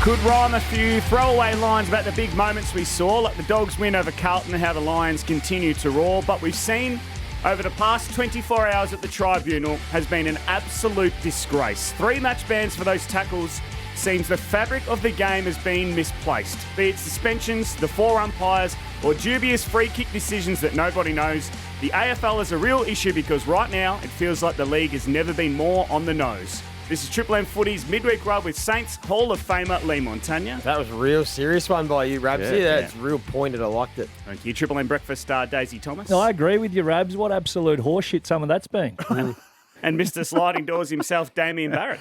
Could rhyme a few throwaway lines about the big moments we saw, like the Dogs win over Carlton and how the Lions continue to roar. But we've seen over the past 24 hours at the Tribunal has been an absolute disgrace. 3 match bans for those tackles. Seems the fabric of the game has been misplaced. Be it suspensions, the 4 umpires, or dubious free kick decisions that nobody knows. The AFL is a real issue because right now it feels like the league has never been more on the nose. This is Triple M Footy's Midweek Rub with Saints Hall of Famer Lee Montagna. That was a real serious one by you, Rabs. That's real pointed. I liked it. Thank you. Triple M Breakfast star Daisy Thomas. No, I agree with you, Rabs. What absolute horseshit some of that's been. And Mr. Sliding Doors himself, Damien Barrett.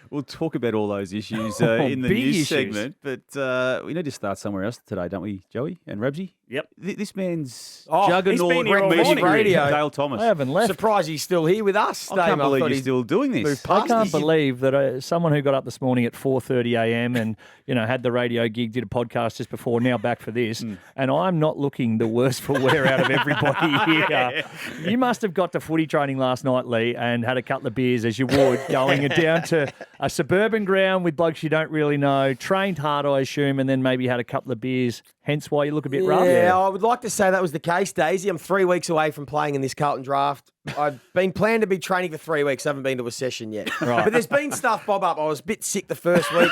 We'll talk about all those issues in the news issues. segment, but we need to start somewhere else today, don't we, Joey and Rabsy? Yep. This man's he's juggernaut, been here all media morning. radio, Dale Thomas. I haven't left. Surprised he's still here with us. I can't believe you're still doing this. I can't believe that someone who got up this morning at 4:30 a.m. and had the radio gig, did a podcast just before, now back for this, and I'm not looking the worst for wear out of everybody here. You must have got to footy training last night, Lee, and had a couple of beers as you would, going down to a suburban ground with blokes you don't really know, trained hard, I assume, and then maybe had a couple of beers. Hence why you look a bit rough. Yeah, I would like to say that was the case, Daisy. I'm 3 weeks away from playing in this Carlton draft. I've been planning to be training for 3 weeks. I haven't been to a session yet. Right. But there's been stuff bob up. I was a bit sick the first week.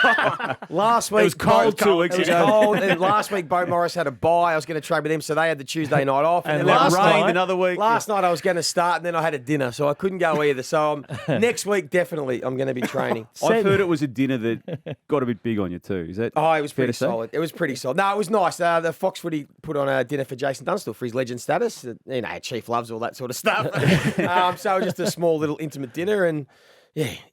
Last week... It was cold 2 weeks ago. It was cold. And last week, Bo Morris had a bye. I was going to trade with him, so they had the Tuesday night off. And then then last rained night, another week. Last night I was going to start, and then I had a dinner, so I couldn't go either. So next week, definitely, I'm going to be training. I've heard it was a dinner that got a bit big on you too. Is that? Oh, it was fair pretty to say? solid. It was pretty solid. No, it was nice. The Fox Footy put on a dinner for Jason Dunstall for his legend status. Chief loves all that sort of stuff. So it was just a small little intimate dinner, and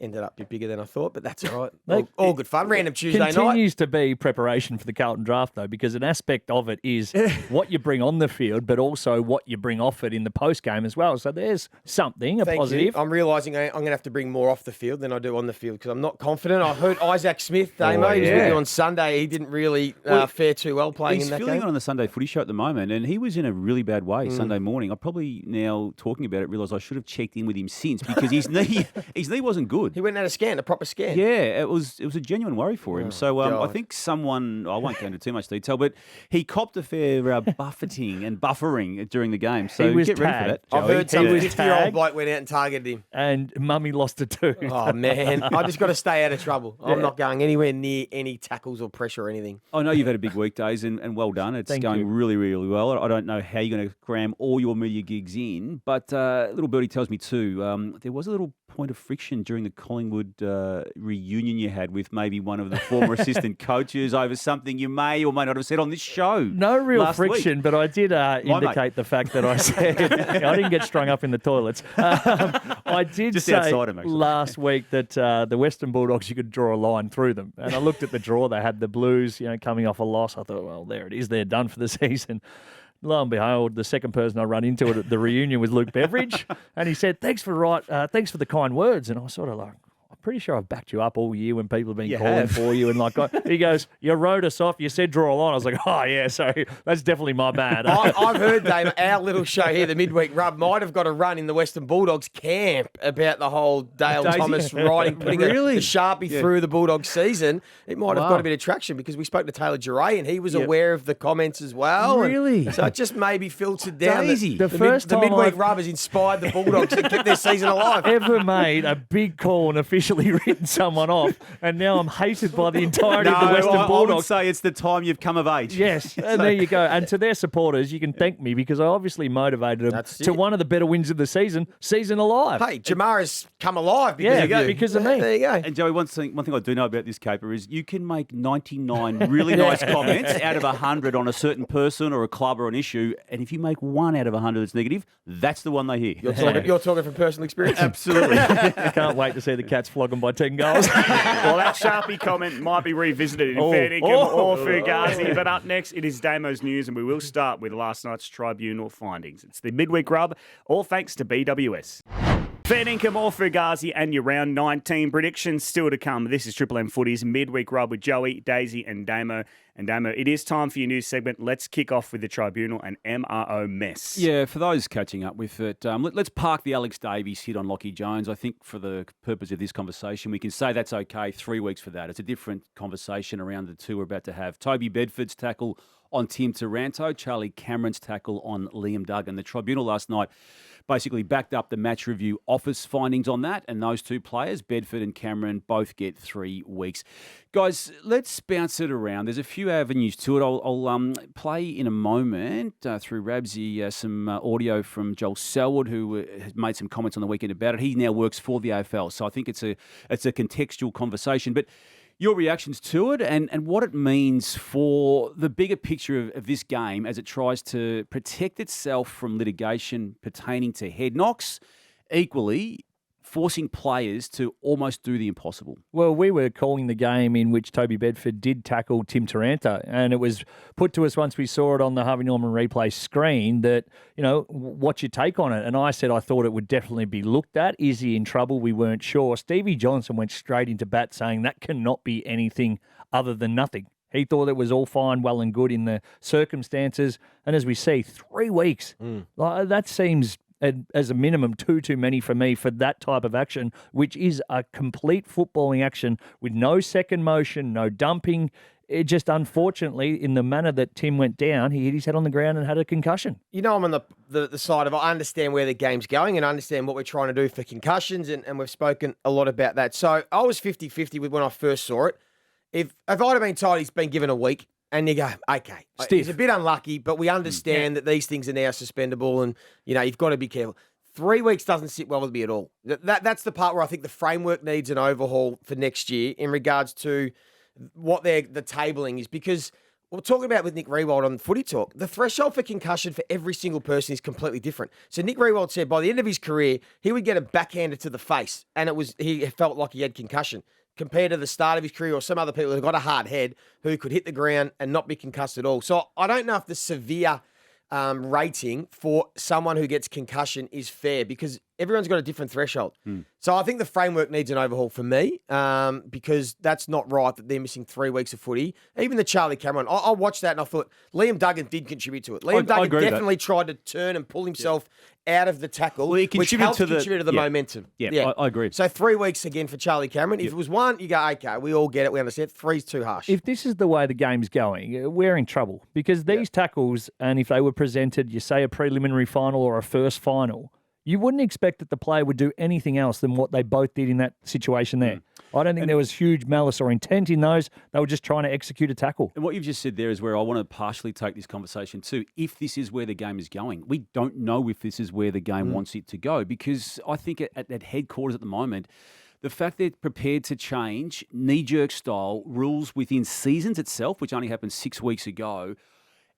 ended up a bit bigger than I thought, but that's all right. All good fun. Random Tuesday night. Continues to be preparation for the Carlton draft, though, because an aspect of it is what you bring on the field, but also what you bring off it in the post-game as well. So there's something, a Thank positive. you. I'm realising I'm going to have to bring more off the field than I do on the field because I'm not confident. I heard Isaac Smith, Damo, he was with you on Sunday. He didn't really fare too well playing in that game. He's filling on the Sunday Footy Show at the moment, and he was in a really bad way Sunday morning. I probably now talking about it realise I should have checked in with him since because his knee wasn't good. He went and had a proper scan. Yeah, it was a genuine worry for him. So I think someone, I won't go into too much detail, but he copped a fair buffeting and buffering during the game. So He was get ready for tagged. that, Joey. I've heard some He was 50-year-old tagged. bloke went out and targeted him. And Mummy lost a tooth. Oh, man. I just got to stay out of trouble. I'm not going anywhere near any tackles or pressure or anything. I know you've had a big week, Days, and well done. It's Thank going you. really, really well. I don't know how you're going to cram all your media gigs in, but little birdie tells me too, there was a little point of friction during the Collingwood reunion you had with maybe one of the former assistant coaches over something you may or may not have said on this show. No real last friction, week. but I did indicate the fact that I said I didn't get strung up in the toilets. I did Just say outside 'em, actually. last week that the Western Bulldogs, you could draw a line through them. And I looked at the draw. They had the Blues, coming off a loss. I thought, well, there it is. They're done for the season. Lo and behold, the second person I run into at the reunion was Luke Beveridge, and he said, thanks for the kind words. And I was sort of like, I'm pretty sure I've backed you up all year when people have been calling for you. And he goes, you wrote us off. You said draw a line. I was like, oh, yeah, sorry. That's definitely my bad. I've heard, Dave, our little show here, the Midweek Rub, might have got a run in the Western Bulldogs camp about the whole Dale Daisy? Thomas writing, putting Really? the Sharpie through the Bulldogs season. It might have got a bit of traction because we spoke to Taylor Duray and he was aware of the comments as well. Really? So it just maybe filtered down. Daisy. The first time Midweek I've- Rub has inspired the Bulldogs to keep their season alive. Ever made a big call and officially written someone off, and now I'm hated by the entirety of the Western I would Bulldogs. say it's the time you've come of age. Yes, and there you go. And to their supporters, you can thank me because I obviously motivated them That's to it. one of the better wins of the season alive. Hey, Jamara's come alive because of you. because of me. There you go. And Joey, one thing I do know about this caper is you can make 99 really nice comments out of 100 on a certain person or a club or an issue, and if you make 1 out of 100 that's negative, that's the one they hear. You're talking from personal experience? Absolutely. I can't wait to see the Cats flog them by 10 goals. Well, that Sharpie comment might be revisited in fair dinkum or Fugazi. But up next, it is Damo's news, and we will start with last night's Tribunal findings. It's the Midweek Rub, all thanks to BWS. Fair dinkum or Fugazi and your round 19 predictions still to come. This is Triple M Footy's midweek rub with Joey, Daisy and Damo. And Damo, it is time for your news segment. Let's kick off with the Tribunal and MRO mess. Yeah, for those catching up with it, let's park the Alex Davies hit on Lockie Jones. I think for the purpose of this conversation, we can say that's okay. 3 weeks for that. It's a different conversation around the two we're about to have. Toby Bedford's tackle on Tim Taranto, Charlie Cameron's tackle on Liam Duggan. The Tribunal last night basically backed up the match review office findings on that, and those two players, Bedford and Cameron, both get 3 weeks. Guys, let's bounce it around. There's a few avenues to it. I'll play in a moment through Rabsy some audio from Joel Selwood, who has made some comments on the weekend about it. He now works for the AFL, so I think it's a contextual conversation. But your reactions to it and what it means for the bigger picture of this game as it tries to protect itself from litigation pertaining to head knocks, equally forcing players to almost do the impossible. Well, we were calling the game in which Toby Bedford did tackle Tim Taranto, and it was put to us once we saw it on the Harvey Norman replay screen that, what's your take on it? And I said I thought it would definitely be looked at. Is he in trouble? We weren't sure. Stevie Johnson went straight into bat saying that cannot be anything other than nothing. He thought it was all fine, well and good in the circumstances. And as we see, 3 weeks. That seems, as a minimum, too many for me for that type of action, which is a complete footballing action with no second motion, no dumping. It just, unfortunately, in the manner that Tim went down, he hit his head on the ground and had a concussion. I'm on the side of I understand where the game's going and I understand what we're trying to do for concussions, and we've spoken a lot about that. So I was 50-50 with when I first saw it. If I'd have been told he's been given a week, and you go, okay, he's a bit unlucky, but we understand that these things are now suspendable and, you've got to be careful. 3 weeks doesn't sit well with me at all. That's the part where I think the framework needs an overhaul for next year in regards to what the tabling is, because we're talking about with Nick Riewoldt on Footy Talk, the threshold for concussion for every single person is completely different. So Nick Riewoldt said by the end of his career, he would get a backhander to the face, and he felt like he had concussion, compared to the start of his career or some other people who've got a hard head who could hit the ground and not be concussed at all. So I don't know if the severe rating for someone who gets concussion is fair, because everyone's got a different threshold. So I think the framework needs an overhaul for me, because that's not right that they're missing 3 weeks of footy. Even the Charlie Cameron, I watched that and I thought Liam Duggan did contribute to it. Liam Duggan definitely tried to turn and pull himself out of the tackle, which helped contribute to the momentum. Yeah, I agree. So 3 weeks again for Charlie Cameron. If it was one, you go, okay, we all get it, we understand. 3's too harsh. If this is the way the game's going, we're in trouble, because these tackles, and if they were presented, you say a preliminary final or a first final, you wouldn't expect that the player would do anything else than what they both did in that situation there. I don't think there was huge malice or intent in those. They were just trying to execute a tackle. And what you've just said there is where I want to partially take this conversation too. If this is where the game is going, we don't know if this is where the game wants it to go, because I think at headquarters at the moment, the fact they're prepared to change knee-jerk style rules within seasons itself, which only happened 6 weeks ago,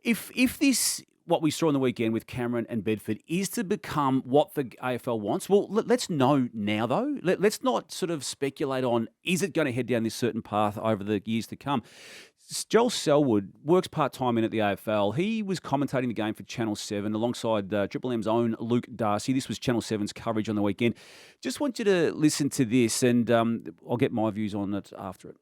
if this, what we saw on the weekend with Cameron and Bedford, is to become what the AFL wants, well, let's know now, though. Let's not sort of speculate on, is it going to head down this certain path over the years to come? Joel Selwood works part-time in at the AFL. He was commentating the game for Channel 7 alongside Triple M's own Luke Darcy. This was Channel 7's coverage on the weekend. Just want you to listen to this, and I'll get my views on it after it.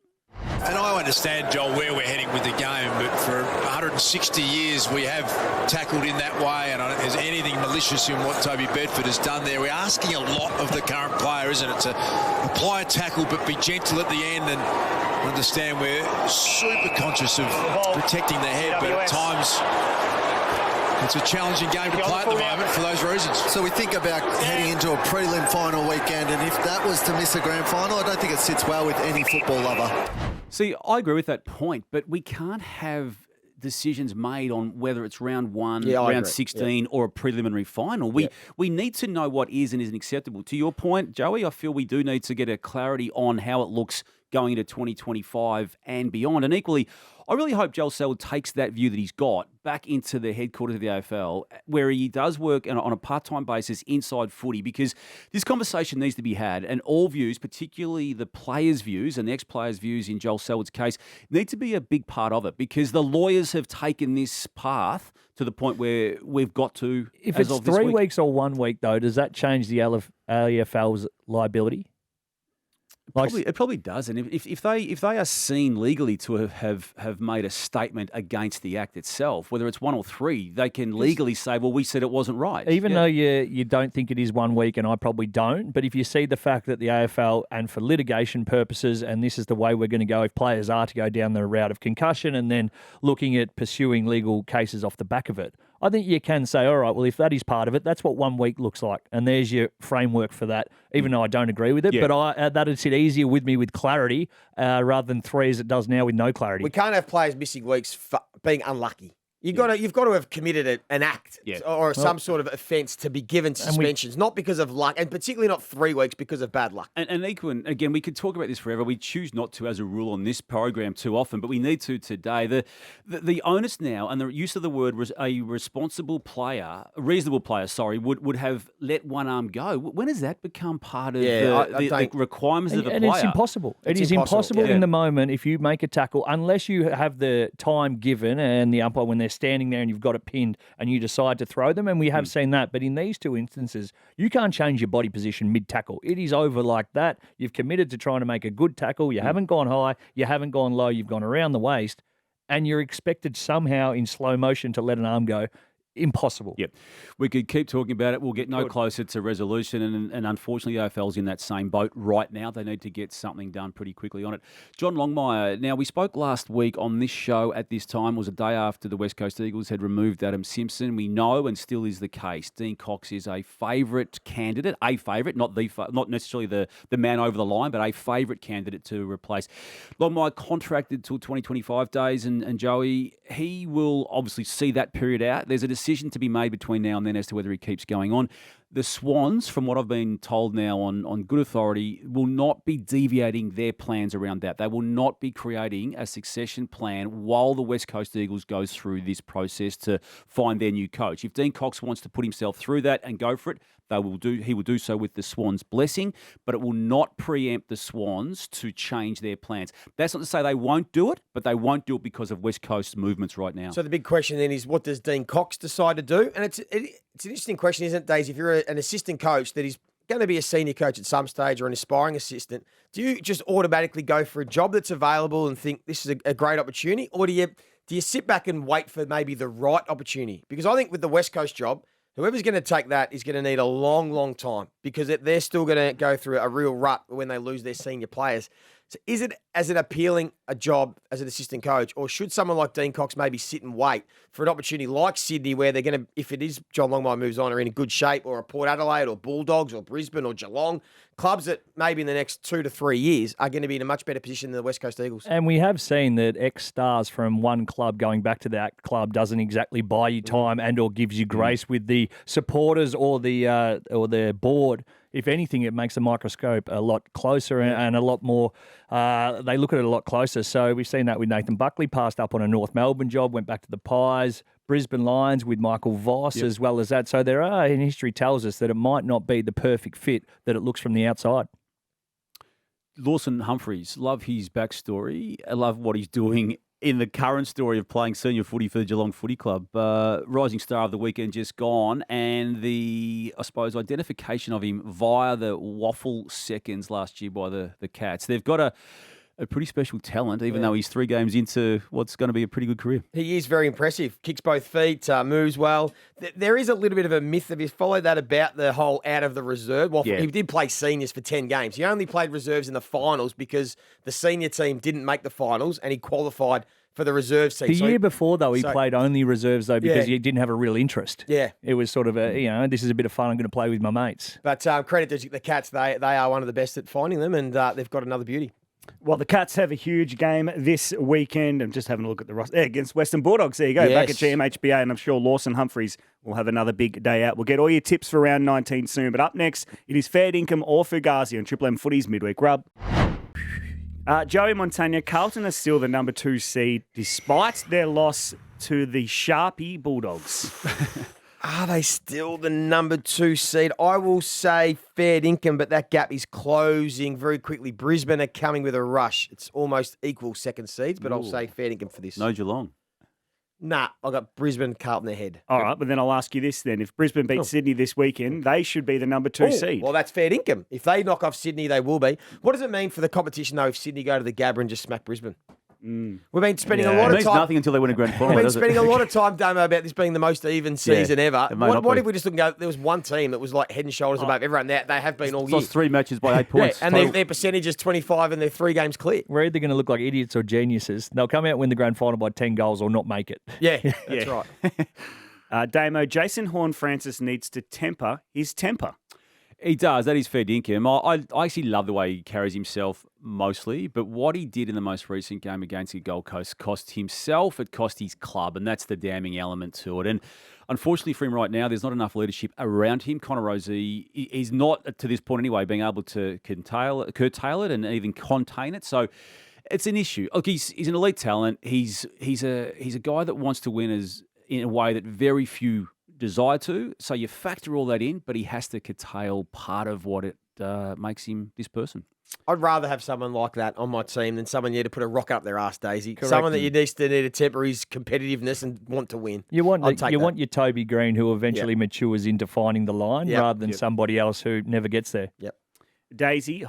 And I understand, Joel, where we're heading with the game, but for 160 years we have tackled in that way, and I don't think there's anything malicious in what Toby Bedford has done there. We're asking a lot of the current player, isn't it, to apply a tackle but be gentle at the end, and understand we're super conscious of protecting the head, but at times it's a challenging game to play at the moment for those reasons. So we think about heading into a prelim final weekend, and if that was to miss a grand final, I don't think it sits well with any football lover. See, I agree with that point, but we can't have decisions made on whether it's round 1, round 16, or a preliminary final. We need to know what is and isn't acceptable. To your point, Joey, I feel we do need to get a clarity on how it looks going into 2025 and beyond. And equally, I really hope Joel Selwood takes that view that he's got back into the headquarters of the AFL, where he does work on a part-time basis inside footy, because this conversation needs to be had, and all views, particularly the players' views and the ex-players' views in Joel Selwood's case, need to be a big part of it, because the lawyers have taken this path to to the point where we've got to. If as it's of this 3 week. weeks or 1 week, though, does that change the AFL's liability? It probably does, and if they are seen legally to have made a statement against the act itself, whether it's 1 or 3, they can legally say, "Well, we said it wasn't right." Even though you don't think it is 1 week, and I probably don't, but if you see the fact that the AFL, and for litigation purposes, and this is the way we're going to go, if players are to go down the route of concussion and then looking at pursuing legal cases off the back of it, I think you can say, all right, well, if that is part of it, that's what 1 week looks like. And there's your framework for that, even though I don't agree with it. Yeah. But that'd sit easier with me with clarity rather than 3 as it does now with no clarity. We can't have players missing weeks for being unlucky. You've got to have committed an act or some sort of offence to be given suspensions, not because of luck, and particularly not 3 weeks because of bad luck. And equally, again, we could talk about this forever. We choose not to as a rule on this program too often, but we need to today. The onus now and the use of the word was a reasonable player, would have let one arm go. When has that become part of the requirements of a player? And it's impossible. It is impossible in the moment if you make a tackle, unless you have the time given and the umpire when they're standing there and you've got it pinned and you decide to throw them, and we have seen that. But in these 2 instances, you can't change your body position mid-tackle. It is over like that. You've committed to trying to make a good tackle. You haven't gone high. You haven't gone low. You've gone around the waist, and you're expected somehow in slow motion to let an arm go. Impossible. Yep. We could keep talking about it. We'll get no closer to resolution. And unfortunately, the AFL's in that same boat right now. They need to get something done pretty quickly on it. John Longmire, now we spoke last week on this show at this time. It was a day after the West Coast Eagles had removed Adam Simpson. We know, and still is the case, Dean Cox is a favourite candidate, not necessarily the man over the line, but a favourite candidate to replace. Longmire contracted till 2025 days, and Joey, he will obviously see that period out. There's a decision to be made between now and then as to whether he keeps going on. The Swans, from what I've been told now on good authority, will not be deviating their plans around that. They will not be creating a succession plan while the West Coast Eagles goes through this process to find their new coach. If Dean Cox wants to put himself through that and go for it, he will do so with the Swans' blessing, but it will not preempt the Swans to change their plans. That's not to say they won't do it, but they won't do it because of West Coast movements right now. So the big question then is, what does Dean Cox decide to do? And it's an interesting question, isn't it, Daisy? If you're an assistant coach that is going to be a senior coach at some stage or an aspiring assistant, do you just automatically go for a job that's available and think this is a great opportunity? Or do you sit back and wait for maybe the right opportunity? Because I think with the West Coast job, whoever's going to take that is going to need a long, long time because they're still going to go through a real rut when they lose their senior players. So is it as an appealing a job as an assistant coach, or should someone like Dean Cox maybe sit and wait for an opportunity like Sydney where they're going to, if it is John Longmire moves on, are in a good shape, or a Port Adelaide or Bulldogs or Brisbane or Geelong, clubs that maybe in the next 2 to 3 years are going to be in a much better position than the West Coast Eagles. And we have seen that ex-stars from one club going back to that club doesn't exactly buy you time and or gives you grace with the supporters or the board. If anything, it makes the microscope a lot closer and a lot more, they look at it a lot closer. So we've seen that with Nathan Buckley, passed up on a North Melbourne job, went back to the Pies, Brisbane Lions with Michael Voss as well as that. So there are, and history tells us that it might not be the perfect fit that it looks from the outside. Lawson Humphreys, love his backstory. I love what he's doing in the current story of playing senior footy for the Geelong Footy Club. Rising star of the weekend just gone, and the, I suppose, identification of him via the waffle seconds last year by the Cats. They've got a pretty special talent, even though he's 3 games into what's going to be a pretty good career. He is very impressive. Kicks both feet, moves well. There is a little bit of a myth of his. Followed that about the whole out of the reserve. Well, he did play seniors for 10 games. He only played reserves in the finals because the senior team didn't make the finals and he qualified for the reserve seat. The year before, though, he played only reserves, though, because he didn't have a real interest. Yeah. It was sort of this is a bit of fun. I'm going to play with my mates. But credit to the Cats. They are one of the best at finding them, and they've got another beauty. Well, the Cats have a huge game this weekend. I'm just having a look at the roster. Against Western Bulldogs. There you go, back at GMHBA, and I'm sure Lawson Humphreys will have another big day out. We'll get all your tips for round 19 soon. But up next, it is fair dinkum or Fugazi on Triple M Footy's Midweek Rub. Joey Montagna, Carlton are still the number 2 seed despite their loss to the Sharpie Bulldogs. Are they still the number 2 seed? I will say fair dinkum, but that gap is closing very quickly. Brisbane are coming with a rush. It's almost equal second seeds, but I'll say fair dinkum for this. No Geelong. Nah, I got Brisbane, Carlton ahead. All right, but then I'll ask you this then. If Brisbane beat Sydney this weekend, they should be the number 2 seed. Well, that's fair income. If they knock off Sydney, they will be. What does it mean for the competition, though, if Sydney go to the Gabba and just smack Brisbane? We've been spending a lot It of means time. nothing until they win a grand final. We've been does it? spending a lot of time, Damo, about this being the most even season ever. it may not What be. if we just look and go, there was one team that was like head and shoulders above everyone. They have been all year. Lost 3 matches by 8 points. And their percentage is 25 and they're 3 games clear. We're either going to look like idiots or geniuses. They'll come out and win the grand final by 10 goals or not make it. Yeah, that's right. Damo, Jason Horne-Francis needs to temper his temper. He does. That is fair dinkum. I actually love the way he carries himself mostly, but what he did in the most recent game against the Gold Coast cost himself, it cost his club, and that's the damning element to it. And unfortunately for him right now, there's not enough leadership around him. Connor Rozee is not, to this point anyway, being able to curtail it and even contain it. So it's an issue. Look, he's an elite talent. He's a guy that wants to win in a way that very few desire to. So you factor all that in, but he has to curtail part of what it makes him this person. I'd rather have someone like that on my team than someone to put a rock up their ass, Daisy. Correct. Someone that you need to temper his competitiveness and want to win. You want your Toby Green who eventually matures into finding the line rather than somebody else who never gets there. Yep. Daisy,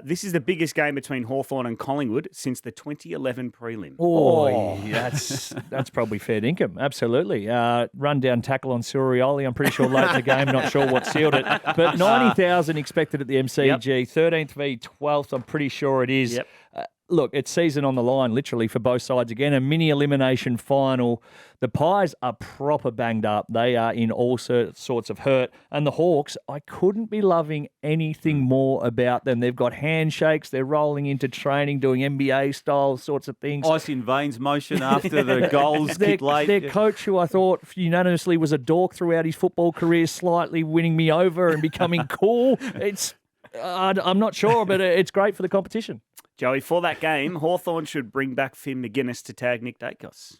this is the biggest game between Hawthorn and Collingwood since the 2011 prelim. Oh, that's probably fair income. Absolutely. Run down tackle on Surioli. I'm pretty sure late in the game. Not sure what sealed it. But 90,000 expected at the MCG. Yep. 13th v 12th. I'm pretty sure it is. Yep. Look, it's season on the line, literally, for both sides. Again, a mini-elimination final. The Pies are proper banged up. They are in all sorts of hurt. And the Hawks, I couldn't be loving anything more about them. They've got handshakes. They're rolling into training, doing NBA-style sorts of things. Ice in veins motion after the goals kicked late. Their coach, who I thought unanimously was a dork throughout his football career, slightly winning me over and becoming cool. I'm not sure, but it's great for the competition. Joey, for that game, Hawthorn should bring back Finn McGuinness to tag Nick Dacos.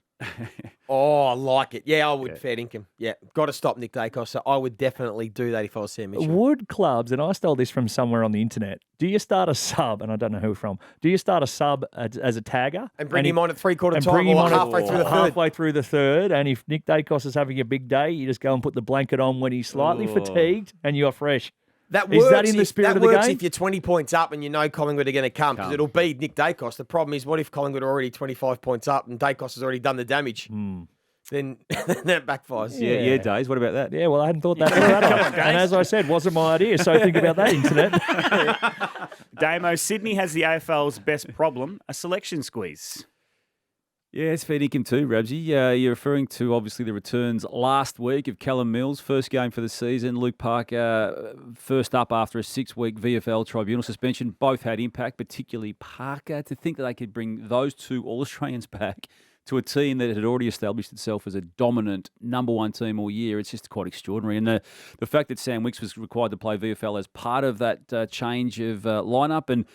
I like it. Yeah, I would fair income. Yeah, got to stop Nick Dacos. So I would definitely do that if I was Sam Mitchell. Would clubs, and I stole this from somewhere on the internet, do you start a sub, and I don't know who from, do you start a sub as a tagger? And bring him on at three-quarter time or halfway through the third? And if Nick Dacos is having a big day, you just go and put the blanket on when he's slightly fatigued and you're fresh. That works. Is that in the spirit of the game? If you're 20 points up and you know Collingwood are going to come, because it'll be Nick Dacos. The problem is, what if Collingwood are already 25 points up and Dacos has already done the damage? Then that backfires. Yeah, Days. What about that? Yeah, well, I hadn't thought that through. And as I said, wasn't my idea. So think about that, internet. Damo, Sydney has the AFL's best problem, a selection squeeze. Yeah, it's fair dinkum too, Rabsy. You're referring to, obviously, the returns last week of Callum Mills, first game for the season. Luke Parker, first up after a 6-week VFL tribunal suspension. Both had impact, particularly Parker. To think that they could bring those two All-Australians back to a team that had already established itself as a dominant number one team all year, it's just quite extraordinary. And the fact that Sam Wicks was required to play VFL as part of that change of lineup, and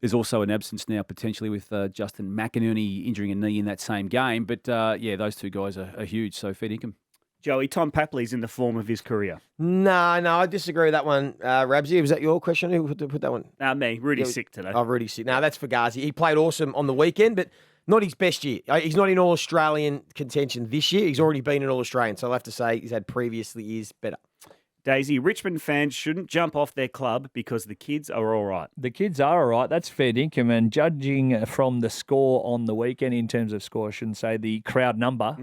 there's also an absence now potentially with Justin McInerney injuring a knee in that same game. But those two guys are huge, so fair dinkum. Joey, Tom Papley's in the form of his career. No, I disagree with that one, Rabsy. Was that your question? Who put that one? Me. Rudy's sick today. Oh, Rudy's sick. No, that's Fugazi. He played awesome on the weekend, but not his best year. He's not in All-Australian contention this year. He's already been in All-Australian, so I'll have to say he's had previous years better. Daisy, Richmond fans shouldn't jump off their club because the kids are all right. The kids are all right. That's fair dinkum. And judging from the score on the weekend, in terms of score, I shouldn't say the crowd number,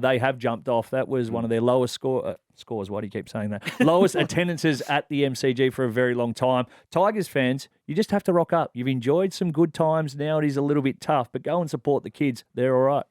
they have jumped off. That was one of their lowest scores. Why do you keep saying that? Lowest attendances at the MCG for a very long time. Tigers fans, you just have to rock up. You've enjoyed some good times. Now it is a little bit tough, but go and support the kids. They're all right.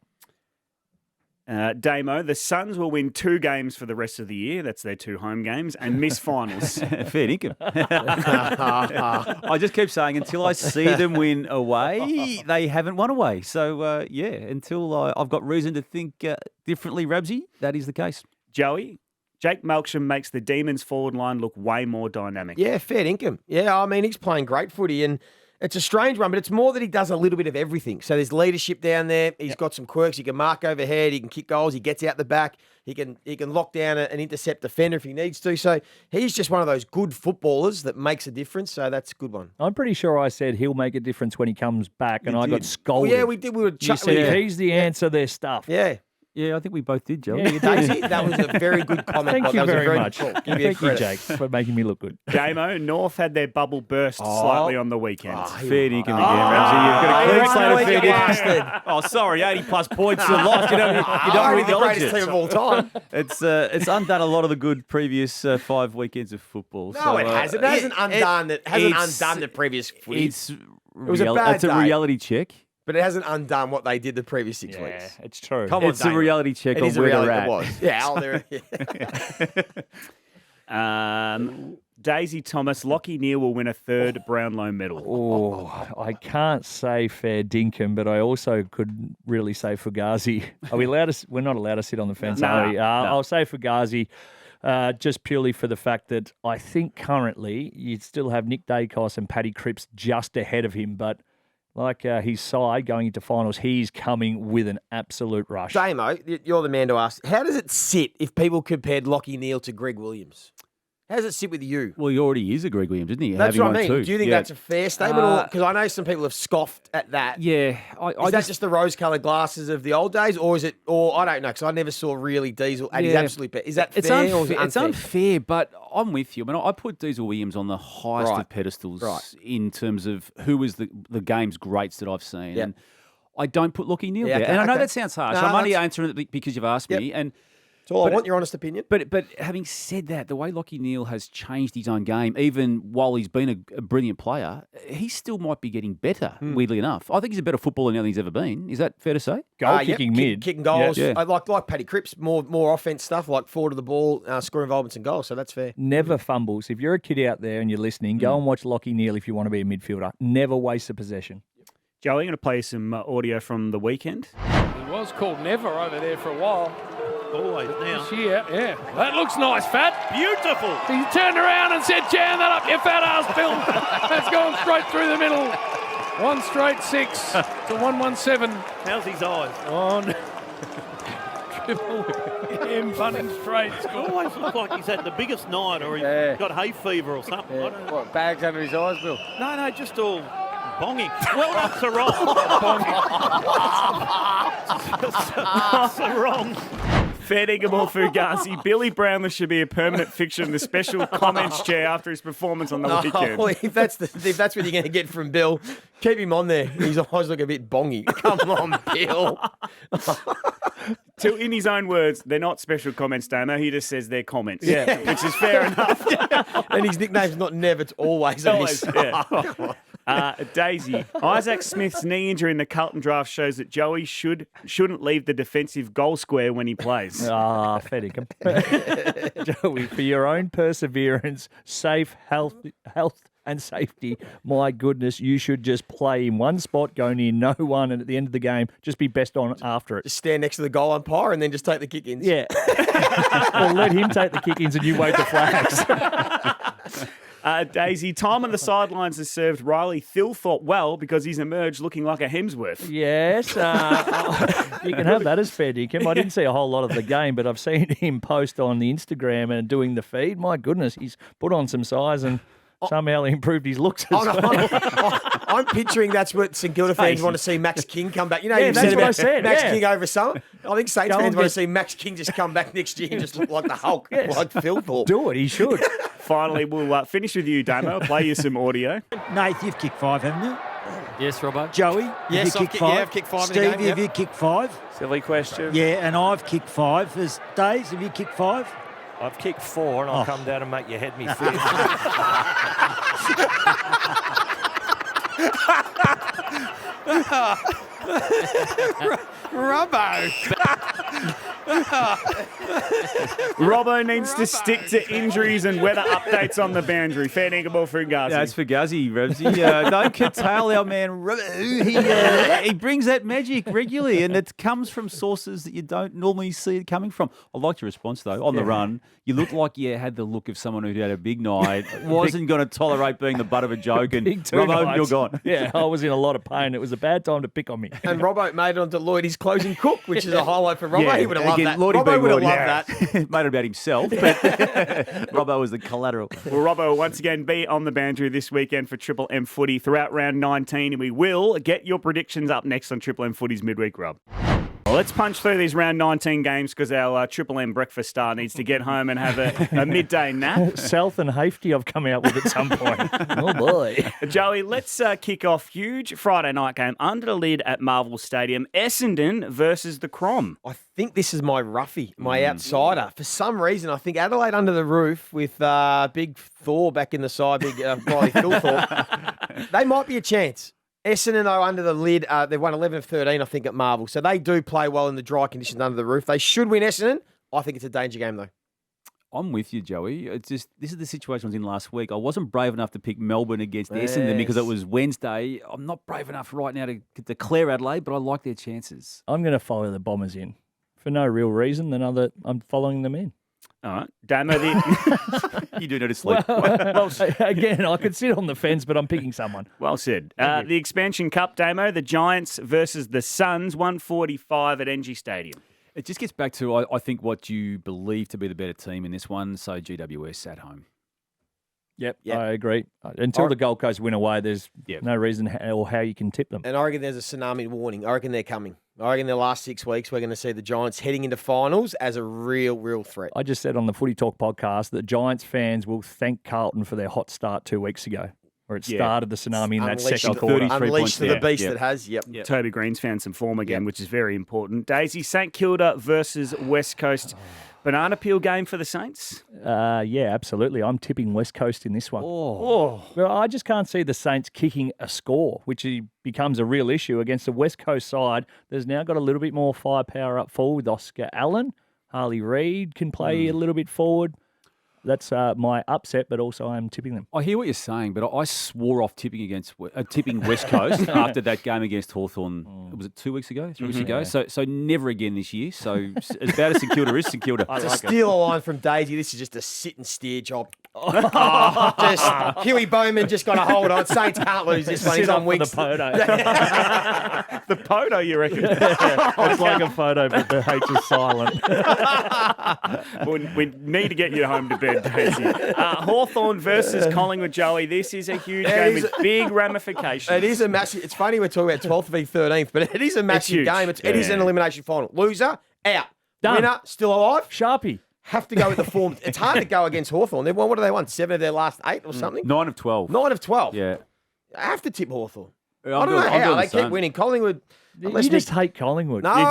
Damo, the Suns will win 2 games for the rest of the year. That's their 2 home games and miss finals. Fair dinkum. I just keep saying until I see them win away, they haven't won away. So, until I've got reason to think differently, Rabsy, that is the case. Joey, Jake Melksham makes the Demons forward line look way more dynamic. Yeah, fair income. Yeah, I mean, he's playing great footy and it's a strange one, but it's more that he does a little bit of everything. So there's leadership down there. He's got some quirks. He can mark overhead. He can kick goals. He gets out the back. He can lock down an intercept defender if he needs to. So he's just one of those good footballers that makes a difference. So that's a good one. I'm pretty sure I said he'll make a difference when he comes back, and I got scolded. Well, yeah, we did. We were you said if he's the answer, they're stuffed. Yeah. Yeah, I think we both did, Joe. Yeah, you did. Daisy, that was a very good comment. Thank Bob. you That was a very good much. call. Give Thank you you, credit. Jake, for making me look good. Damo, North had their bubble burst slightly on the weekend. Fair dinkum again, Ramsey. You've got a clean slate of fair you dinkum. bastard. Oh, sorry, 80-plus points you lost. You don't Only the acknowledge greatest team it. of all time. It's undone a lot of the good previous 5 weekends of football. No, so, it hasn't. It hasn't undone the previous footy. It's was a bad it's a day. reality check. But it hasn't undone what they did the previous 6 Yeah, weeks. it's true. Come on, It's a Damon. reality check It on is a where reality. they're It at. was. Yeah, Daisy Thomas, Lockie Neal will win a third Brownlow medal. Oh, I can't say fair dinkum, but I also could really say Fugazi. Are we allowed to? We're not allowed to sit on the fence, are we? I'll say Fugazi, just purely for the fact that I think currently you'd still have Nick Dacos and Paddy Cripps just ahead of him, but like his side going into finals, he's coming with an absolute rush. Damo, you're the man to ask. How does it sit if people compared Lockie Neal to Greg Williams? How does it sit with you? Well, he already is a Greg Williams, isn't he? That's Having what I one mean. too. Do you think Yeah. that's a fair statement? Because I know some people have scoffed at that. Yeah, Is that just the rose-coloured glasses of the old days, or is it? Or I don't know, because I never saw really Diesel at his absolute best. Is that fair? Or is it It's unfair? unfair, but I'm with you. I mean, I put Diesel Williams on the highest of pedestals in terms of who was the game's greats that I've seen. Yep. And I don't put Lockie Neal Yeah, there. okay, and I know okay. that sounds harsh. No, I'm only that's- answering it because you've asked me. And So I but- want your honest opinion. But having said that, the way Lockie Neal has changed his own game, even while he's been a brilliant player, he still might be getting better, weirdly enough. I think he's a better footballer now than he's ever been. Is that fair to say? Goal Yep, kicking mid. kicking goals. Yeah. I like Paddy Cripps, more offense stuff, like forward of the ball, score involvements and goals. So that's fair. Never fumbles. If you're a kid out there and you're listening, go and watch Lockie Neal if you want to be a midfielder. Never waste a possession. Joey, I'm going to play some audio from the weekend. He was called Never over there for a while. Always now. This year, yeah. That looks nice, Fat. Beautiful. He turned around and said, jam that up, you fat ass, Bill. That's gone straight through the middle. 1 straight 6 to 117 How's his eyes? on Triple M Bunning straight score. Always looks like he's had the biggest night or he's got hay fever or something. I don't know. What, bags under his eyes, Bill? No, just all bonging. Well done, Sarong. Fair dinkum or Fugazi, Billy Brownless should be a permanent fixture in the special comments chair after his performance on the weekend. Well, if that's what you're going to get from Bill, keep him on there. His eyes look a bit bongy. Come on, Bill. In his own words, they're not special comments, Damo. He just says they're comments, which is fair enough. And his nickname's not Never, it's always a miss. Daisy, Isaac Smith's knee injury in the Carlton draft shows that Joey shouldn't leave the defensive goal square when he plays. Fair dinkum. Joey, for your own perseverance, safe, health and safety, my goodness, you should just play in one spot, go near no one, and at the end of the game, just be best on after it. Just stand next to the goal umpire and then just take the kick-ins. Yeah. Or let him take the kick-ins and you wave the flags. Daisy, time on the sidelines has served Riley Thilthorpe well because he's emerged looking like a Hemsworth. Yes, you can have that as fair dinkum. I didn't see a whole lot of the game, but I've seen him post on the Instagram and doing the feed. My goodness, he's put on some size and somehow improved his looks as well. I'm picturing that's what St Kilda fans want to see Max King come back. You know, Yeah, you that's said what I about said, Max yeah. King over summer. I think Saints Go fans and want to get- see Max King just come back next year and just look like the Hulk, like Phil Thorpe. Do it, he should. Finally, we'll finish with you, Damo. I'll play you some audio. Nath, you've kicked 5, haven't you? Yes, Robbo. Joey, Yes, have you I've kicked ki- yeah, 5? I've kicked 5 in Steve, a game, have you kicked 5? Silly question. Yeah, and I've kicked 5. As Days, have you kicked 5? I've kicked 4 and I'll come down and make your head me fifth. Robbo needs to stick to injuries and weather updates on the boundary. Fair dinkum or Fugazi. Yeah, it's Fugazi, Rabsy. Don't curtail our man. He brings that magic regularly, and it comes from sources that you don't normally see it coming from. I liked your response, though. On the run, you looked like you had the look of someone who'd had a big night, wasn't going to tolerate being the butt of a joke, and Big two Robbo, nights. you're gone. Yeah, I was in a lot of pain. It was a bad time to pick on me. And Robbo made it onto Lloyd, his closing cook, which is a highlight for Robbo. He would have loved again, that. Lordy Robbo being would have Lordy. loved that. Made it about himself, but Robbo was the collateral. Well, Robbo will once again be on the boundary this weekend for Triple M Footy throughout round 19, and we will get your predictions up next on Triple M Footy's Midweek Rub. let's punch through these round 19 games because our Triple M breakfast star needs to get home and have a midday nap. South and Hafty I've come out with at some point. Oh, boy. Joey, let's kick off huge Friday night game under the lid at Marvel Stadium. Essendon versus the Crom. I think this is my roughie, my outsider. For some reason, I think Adelaide under the roof with big Thor back in the side, big Riley Thor. They might be a chance. Essendon, though, under the lid, they've won 11 of 13, I think, at Marvel. So they do play well in the dry conditions under the roof. They should win Essendon. I think it's a danger game, though. I'm with you, Joey. It's just this is the situation I was in last week. I wasn't brave enough to pick Melbourne against Essendon because it was Wednesday. I'm not brave enough right now to declare Adelaide, but I like their chances. I'm going to follow the Bombers in for no real reason than other I'm following them in. All right. Damo, you do know to sleep. Well, again, I could sit on the fence, but I'm picking someone. Well said. The Expansion Cup, Damo, the Giants versus the Suns, 145 at NG Stadium. It just gets back to, I think, what you believe to be the better team in this one. So GWS at home. Yep, I agree. Until the Gold Coast win away, there's no reason how you can tip them. And I reckon there's a tsunami warning. I reckon they're coming. I reckon the last 6 weeks we're going to see the Giants heading into finals as a real threat. I just said on the Footy Talk podcast that Giants fans will thank Carlton for their hot start 2 weeks ago, where it started the tsunami in that second quarter. Unleashed to the beast that has. Yep. Toby Green's found some form again, which is very important. Daisy, St Kilda versus West Coast. Banana peel game for the Saints? Yeah, absolutely. I'm tipping West Coast in this one. Well, I just can't see the Saints kicking a score, which becomes a real issue against the West Coast side. There's now got a little bit more firepower up forward with Oscar Allen. Harley Reid can play a little bit forward. That's my upset, but also I'm tipping them. I hear what you're saying, but I swore off tipping West Coast after that game against Hawthorn. Was it 2 weeks ago, 3 weeks ago? So never again this year. So as bad as St Kilda is, St Kilda. To steal a line from Daisy, this is just a sit and steer job. Just Huey Bowman just got a hold on. Saints can't lose this one. He's on weeks. The photo. The photo, you reckon? It's like a photo, but the H is silent. We need to get you home to bed, Daisy. Hawthorn versus Collingwood, Joey. This is a huge game with big ramifications. It is a massive. It's funny we're talking about 12th v 13th, but it is a massive game. It is an elimination final. Loser, out. Done. Winner, still alive. Sharpie. Have to go with the form. It's hard to go against Hawthorn. They've won, what do they won? 7 of their last 8 or something? 9 of 12. 9 of 12. Yeah. I have to tip Hawthorn. I I'm don't know doing how. the They same. keep winning. Collingwood. You just hate Collingwood. No, You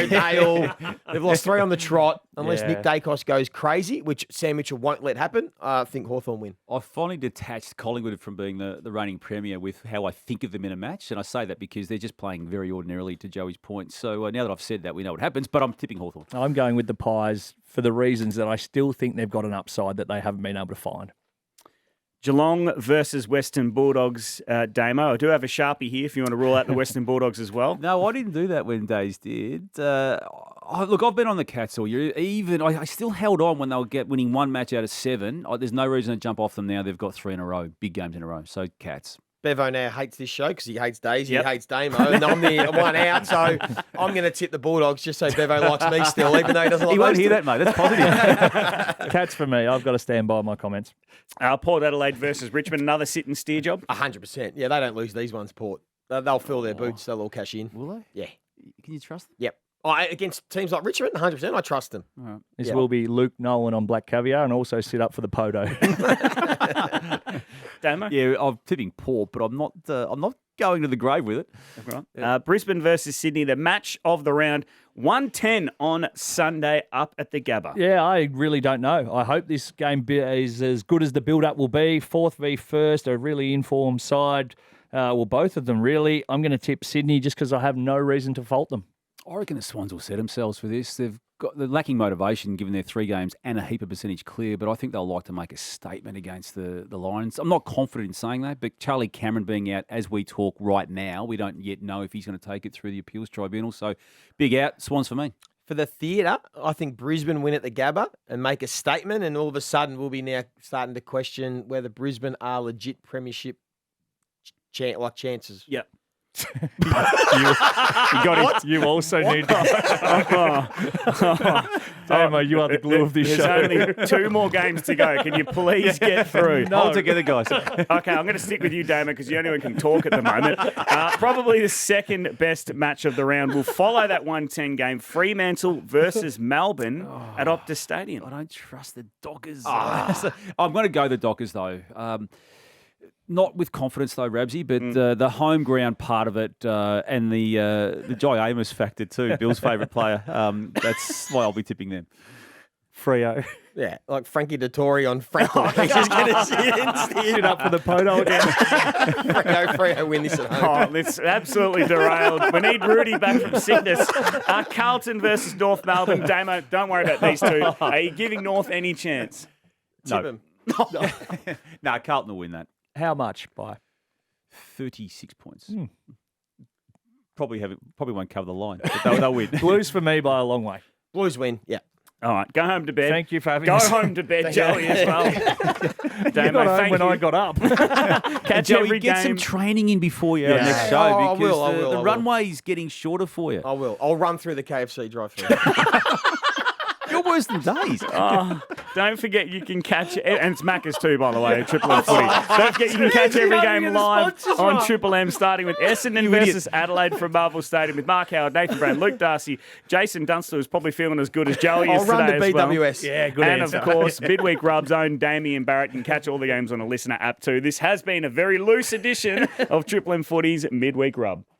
do. they've lost 3 on the trot. Unless Yeah. Nick Dacos goes crazy, which Sam Mitchell won't let happen, I think Hawthorn win. I finally detached Collingwood from being the reigning premier with how I think of them in a match. And I say that because they're just playing very ordinarily, to Joey's point. So now that I've said that, we know what happens, but I'm tipping Hawthorn. I'm going with the Pies for the reasons that I still think they've got an upside that they haven't been able to find. Geelong versus Western Bulldogs, Damo. I do have a Sharpie here if you want to rule out the Western Bulldogs as well. No, I didn't do that when Days did. Look, I've been on the Cats all year. I still held on when they were winning one match out of 7. There's no reason to jump off them now. They've got 3 in a row, big games in a row. So Cats. Bevo now hates this show because he hates Daisy, he hates Damo, and I'm the one out, so I'm going to tip the Bulldogs just so Bevo likes me still, even though he doesn't like He won't those hear two. that, mate. That's positive. Cats for me. I've got to stand by my comments. Port Adelaide versus Richmond, another sit and steer job. 100%. Yeah, they don't lose these ones, Port. They'll fill their boots, they'll all cash in. Will they? Yeah. Can you trust them? Yep. Against teams like Richmond, 100%, I trust them. Right. This will be Luke Nolan on Black Caviar and also sit up for the Poto. Damo? Yeah, I'm tipping Port, but I'm not going to the grave with it. Right. Brisbane versus Sydney, the match of the round. 1:10 on Sunday up at the Gabba. Yeah, I really don't know. I hope this game is as good as the build-up will be. 4th v 1st, a really informed side. Well, both of them, really. I'm going to tip Sydney just because I have no reason to fault them. I reckon the Swans will set themselves for this. They're lacking motivation given their 3 games and a heap of percentage clear, but I think they'll like to make a statement against the Lions. I'm not confident in saying that, but Charlie Cameron being out as we talk right now, we don't yet know if he's going to take it through the appeals tribunal. So big out, Swans for me. For the theatre, I think Brisbane win at the Gabba and make a statement, and all of a sudden we'll be now starting to question whether Brisbane are legit premiership chances. Yep. you got it. You also need. Damo, you are the glue of this There's show. only 2 more games to go. Can you please get through? Hold together, guys. Okay, I'm going to stick with you, Damo, because you're the only one who can talk at the moment. Probably the second best match of the round will follow that 110 game. Fremantle versus Melbourne at Optus Stadium. I don't trust the Dockers. I'm going to go the Dockers, though. Not with confidence, though, Rabsy, but the home ground part of it and the Jai Amos factor, too, Bill's favourite player. That's why I'll be tipping them. Freo. Yeah, like Frankie Dettori on Frankel. He's just going to sit up for the poto again. Freo win this at home. Oh, it's absolutely derailed. We need Rudy back from sickness. Carlton versus North Melbourne. Damo, don't worry about these two. Are you giving North any chance? Tip him. No, Carlton will win that. How much by? 36 points. Probably won't cover the line, but they'll win. Blues for me by a long way. Blues win, yeah. All right, go home to bed. Thank you for having Go us. home to bed, Joey, as well. You Damo, got home thank when you. I got up. Catch Joey, every get some game. training in before your Yeah. next show I because will. the runway's getting shorter for you. I will. I'll run through the KFC drive-through. You're worse than Days. Oh, don't forget you can catch it. And it's Macca's too, by the way, Triple M Footy. Don't forget you can catch every game live on Triple M, starting with Essendon versus Adelaide from Marvel Stadium with Mark Howard, Nathan Brown, Luke Darcy, Jason Dunstall, who's probably feeling as good as Joey is I'll run today the as well. BWS. Yeah, good And answer. of course, Midweek Rabs' own Damien Barrett can catch all the games on a listener app too. This has been a very loose edition of Triple M Footy's Midweek Rub.